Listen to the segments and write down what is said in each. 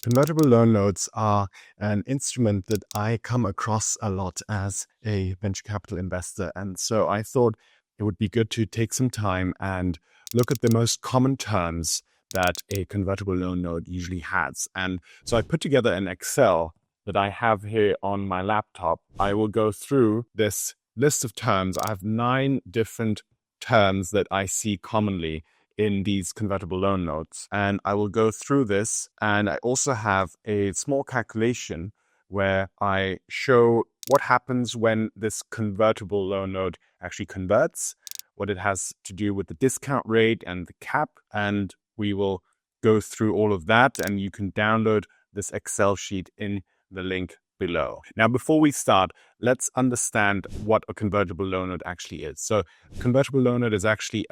Convertible loan notes are an instrument that I come across a lot as a venture capital investor. And so I thought it would be good to take some time and look at the most common terms that a convertible loan note usually has. And so I put together an Excel that I have here on my laptop. I will go through this list of terms. I have 9 different terms that I see commonly in these convertible loan notes. And I will go through this. And I also have a small calculation where I show what happens when this convertible loan note actually converts, what it has to do with the discount rate and the cap. And we will go through all of that. And you can download this Excel sheet in the link below. Now, before we start, let's understand what a convertible loan note actually is. So convertible loan note is actually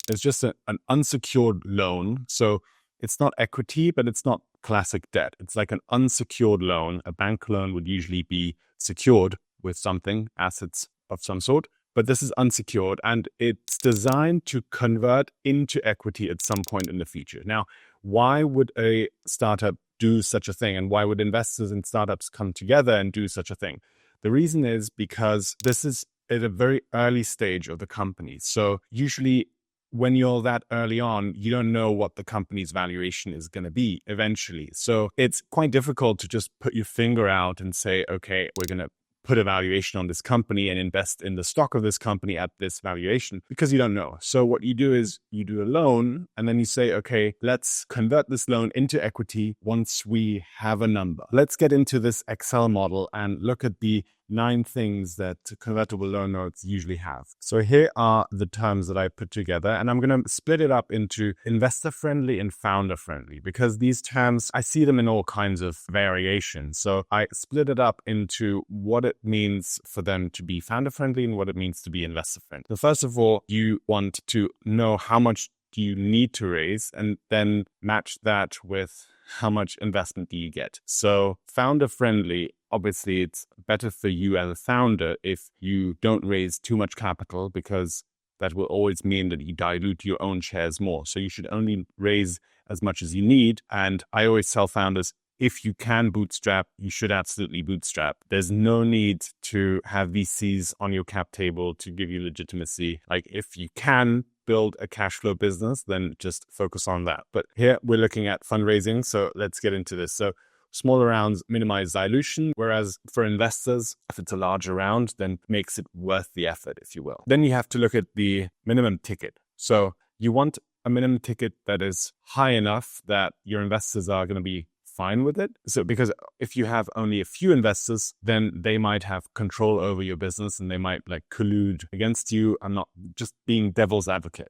it's just an unsecured loan. So it's not equity, but it's not classic debt. It's like an unsecured loan. A bank loan would usually be secured with something, assets of some sort. But this is unsecured, and it's designed to convert into equity at some point in the future. Now, why would a startup do such a thing? And why would investors in startups come together and do such a thing? The reason is because this is at a very early stage of the company. So usually when you're that early on, you don't know what the company's valuation is going to be eventually. So it's quite difficult to just put your finger out and say, okay, we're going to put a valuation on this company and invest in the stock of this company at this valuation, because you don't know. So what you do is you do a loan and then you say, okay, let's convert this loan into equity once we have a number. Let's get into this Excel model and look at the 9 things that convertible loan notes usually have. So here are the terms that I put together, and I'm going to split it up into investor friendly and founder friendly, because these terms, I see them in all kinds of variations. So I split it up into what it means for them to be founder friendly and what it means to be investor friendly. So first of all, you want to know how much do you need to raise, and then match that with how much investment do you get. So founder friendly, obviously it's better for you as a founder if you don't raise too much capital, because that will always mean that you dilute your own shares more. So you should only raise as much as you need. And I always tell founders, if you can bootstrap, you should absolutely bootstrap. There's no need to have VCs on your cap table to give you legitimacy. Like, if you can build a cash flow business, then just focus on that. But here we're looking at fundraising. So let's get into this. So smaller rounds minimize dilution, whereas for investors, if it's a larger round, then makes it worth the effort, if you will. Then you have to look at the minimum ticket. So you want a minimum ticket that is high enough that your investors are going to be fine with it. So because if you have only a few investors, then they might have control over your business and they might like collude against you. I'm not just being devil's advocate,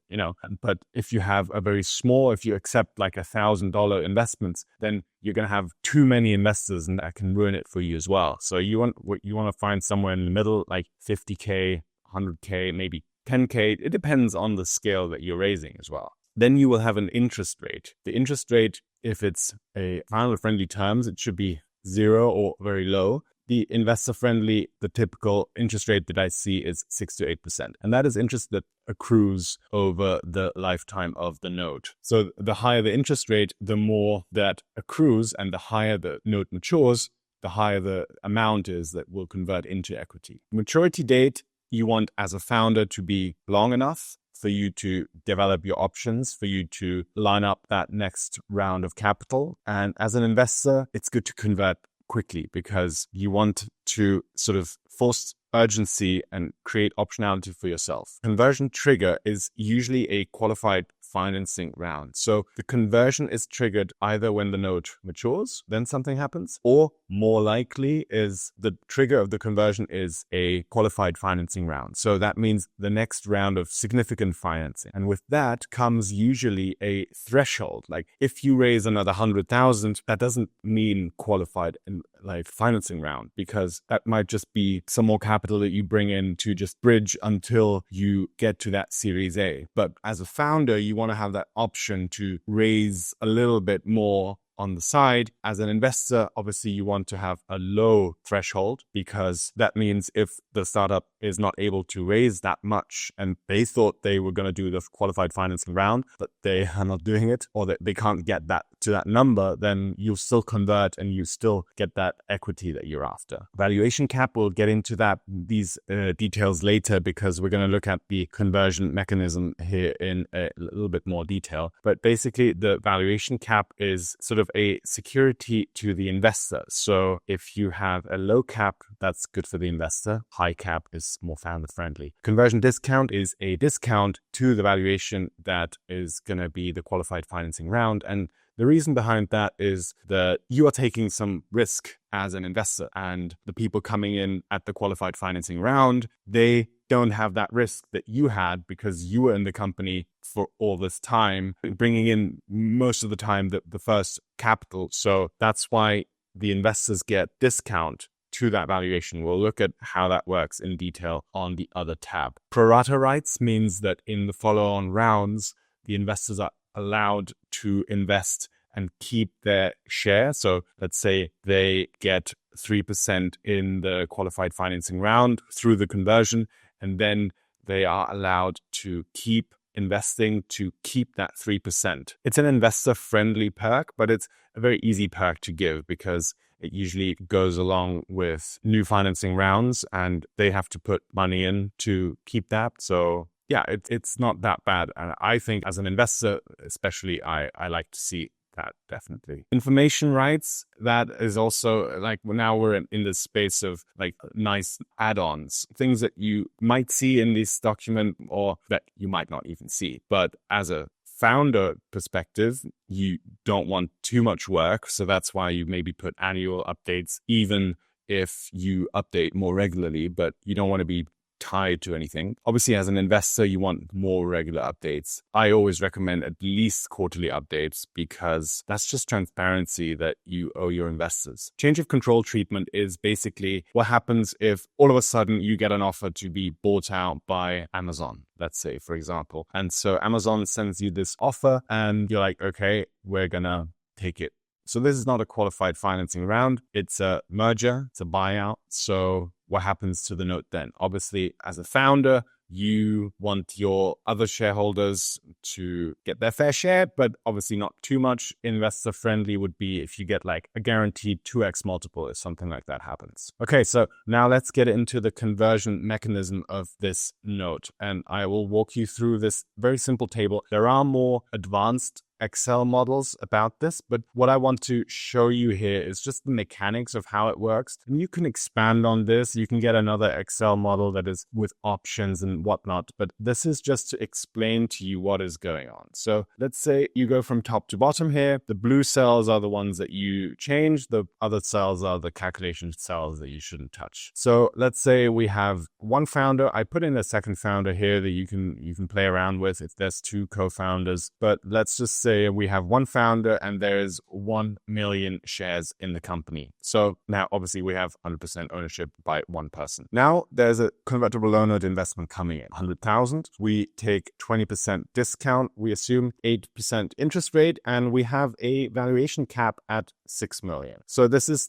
but if you have a very small, if you accept like $1,000 investments, then you're going to have too many investors and that can ruin it for you as well. So you want to find somewhere in the middle, like 50K, 100K, maybe 10K. It depends on the scale that you're raising as well. Then you will have an interest rate. The interest rate, if it's a founder-friendly terms, it should be 0 or very low. The investor-friendly, the typical interest rate that I see is 6 to 8%. And that is interest that accrues over the lifetime of the note. So the higher the interest rate, the more that accrues, and the higher the note matures, the higher the amount is that will convert into equity. Maturity date, you want as a founder to be long enough for you to develop your options, for you to line up that next round of capital. And as an investor, it's good to convert quickly because you want to sort of force urgency and create optionality for yourself. Conversion trigger is usually a qualified financing round. So the conversion is triggered either when the note matures, then something happens, or more likely is the trigger of the conversion is a qualified financing round. So that means the next round of significant financing. And with that comes usually a threshold. Like if you raise another 100,000, that doesn't mean qualified in like financing round, because that might just be some more capital that you bring in to just bridge until you get to that Series A. But as a founder, you want to have that option to raise a little bit more on the side. As an investor, obviously you want to have a low threshold, because that means if the startup is not able to raise that much, and they thought they were going to do the qualified financing round, but they are not doing it, or that they can't get that to that number, then you still convert and you still get that equity that you're after. Valuation cap, we'll get into these details later, because we're going to look at the conversion mechanism here in a little bit more detail. But basically, the valuation cap is sort of a security to the investor. So if you have a low cap, that's good for the investor. High cap is more founder friendly. Conversion discount is a discount to the valuation that is going to be the qualified financing round. And the reason behind that is that you are taking some risk as an investor, and the people coming in at the qualified financing round, they don't have that risk that you had because you were in the company for all this time, bringing in most of the time the first capital. So that's why the investors get discount to that valuation. We'll look at how that works in detail on the other tab. Pro rata rights means that in the follow-on rounds, the investors are allowed to invest and keep their share. So let's say they get 3% in the qualified financing round through the conversion, and then they are allowed to keep investing to keep that 3%. It's an investor-friendly perk, but it's a very easy perk to give because it usually goes along with new financing rounds and they have to put money in to keep that. So yeah, it's not that bad. And I think as an investor, especially, I like to see that definitely. Information rights, that is also like now we're in the space of like nice add-ons, things that you might see in this document or that you might not even see. But as a founder perspective, you don't want too much work. So that's why you maybe put annual updates, even if you update more regularly, but you don't want to be tied to anything. Obviously, as an investor, you want more regular updates. I always recommend at least quarterly updates because that's just transparency that you owe your investors. Change of control treatment is basically what happens if all of a sudden you get an offer to be bought out by Amazon, let's say, for example. And so Amazon sends you this offer and you're like, okay, we're gonna take it. So this is not a qualified financing round. It's a merger. It's a buyout. So what happens to the note then? Obviously, as a founder, you want your other shareholders to get their fair share, but obviously not too much. Investor friendly would be if you get like a guaranteed 2x multiple if something like that happens. Okay, so now let's get into the conversion mechanism of this note. And I will walk you through this very simple table. There are more advanced Excel models about this, but what I want to show you here is just the mechanics of how it works. And you can expand on this. You can get another Excel model that is with options and whatnot, but this is just to explain to you what is going on. So let's say you go from top to bottom here. The blue cells are the ones that you change. The other cells are the calculation cells that you shouldn't touch. So let's say we have one founder. I put in a second founder here that you can play around with if there's two co-founders, but let's just say we have one founder and there's 1 million shares in the company. So now obviously we have 100% ownership by one person. Now there's a convertible loan note investment coming in, 100,000. We take 20% discount. We assume 8% interest rate and we have a valuation cap at 6 million. So these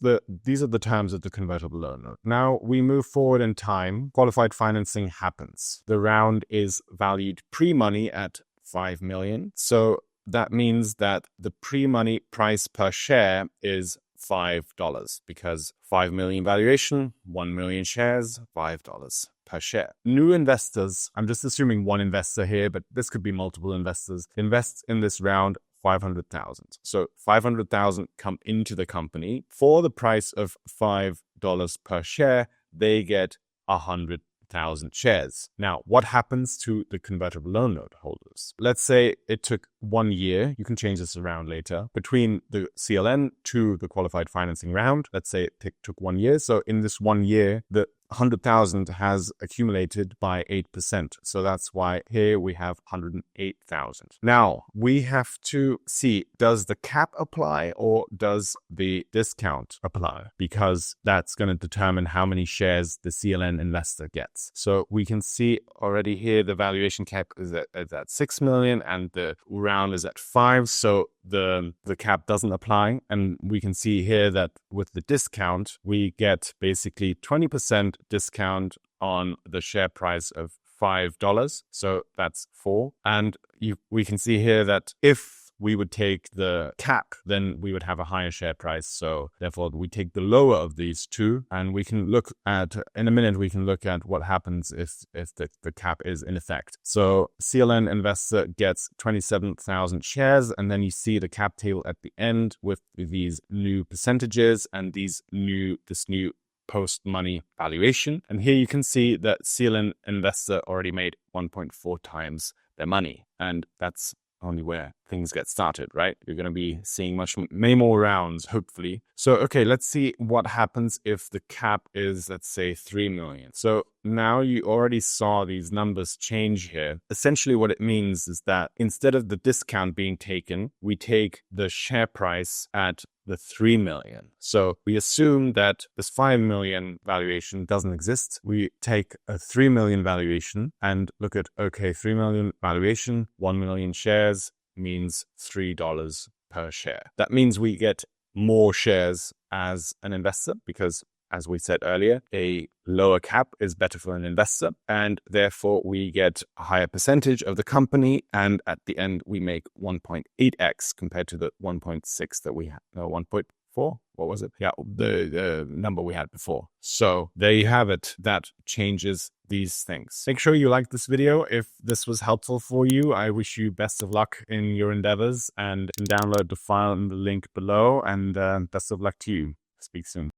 are the terms of the convertible loan note. Now we move forward in time. Qualified financing happens. The round is valued pre-money at 5 million. So that means that the pre-money price per share is $5 because 5 million valuation, 1 million shares, $5 per share. New investors, I'm just assuming one investor here, but this could be multiple investors, invest in this round 500,000. So 500,000 come into the company. For the price of $5 per share, they get 100,000 shares. Now, what happens to the convertible loan note holders? Let's say it took 1 year. You can change this around later. Between the CLN to the qualified financing round, let's say it took 1 year. So in this 1 year, the 100,000 has accumulated by 8%. So that's why here we have 108,000. Now we have to see, does the cap apply or does the discount apply? Because that's going to determine how many shares the CLN investor gets. So we can see already here the valuation cap is at 6 million and the round is at 5. So the cap doesn't apply. And we can see here that with the discount, we get basically 20% discount on the share price of $5. So that's 4. And we can see here that if we would take the cap, then we would have a higher share price. So therefore we take the lower of these two, and we can look at, in a minute, we can look at what happens if the cap is in effect. So CLN investor gets 27,000 shares, and then you see the cap table at the end with these new percentages and this new post-money valuation. And here you can see that CLN investor already made 1.4 times their money. And that's only where things get started, right? You're going to be seeing many more rounds, hopefully. So, okay, let's see what happens if the cap is, let's say, 3 million. So now you already saw these numbers change here. Essentially what it means is that instead of the discount being taken, we take the share price at the 3 million. So we assume that this 5 million valuation doesn't exist. We take a 3 million valuation and look at, okay, 3 million valuation, 1 million shares means $3 per share. That means we get more shares as an investor because, as we said earlier, a lower cap is better for an investor, and therefore we get a higher percentage of the company, and at the end we make 1.8x compared to the 1.6 that we had, 1.4. What was it? Yeah, the number we had before. So there you have it. That changes these things. Make sure you like this video. If this was helpful for you, I wish you best of luck in your endeavors, and download the file in the link below, and best of luck to you. Speak soon.